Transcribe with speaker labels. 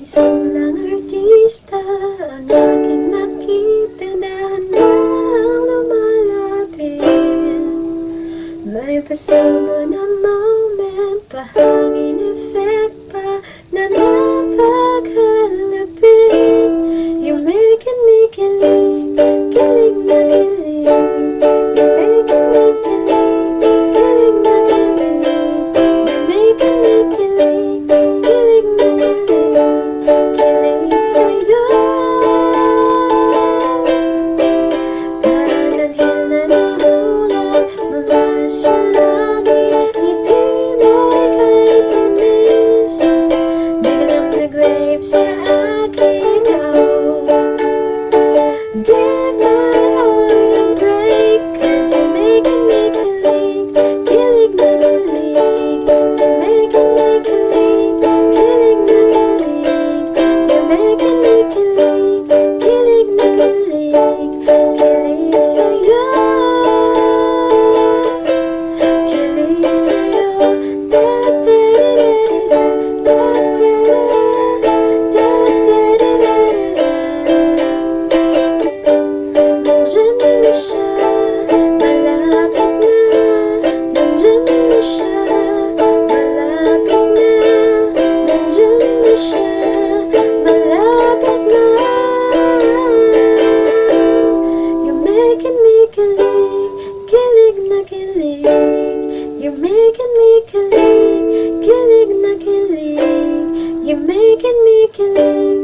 Speaker 1: Isang lang artista ang aking nakita na handang lumalapit. May pasama na moment, pahangin effect pa na napaghalapit. You're making me kilig, kilig na kilig. You're making me kilig, kilig na kilig. You're making me kilig, kilig na kilig. Kilig sa'yo. Parang anghel na nahulog mula sa langit. Ngiti mo'y kahit tamis, biglang nag-wave sa aking give my heart a break, 'cause you're making me kilig, kilig na kilig. You're making me kilig, kilig na kilig. You're making me kilig, kilig na kilig. Kilig sa'yo, kilig sa'yo. Da-da-da-da-da, da-da-da-da, da-da-da-da-da. Nandyan na siya, malapit na. Nandyan na siya, malapit na. Nandyan na siya, malapit na. You're making me kilig, kilig na kilig. You're making me kilig, kilig na kilig. You're making me kilig,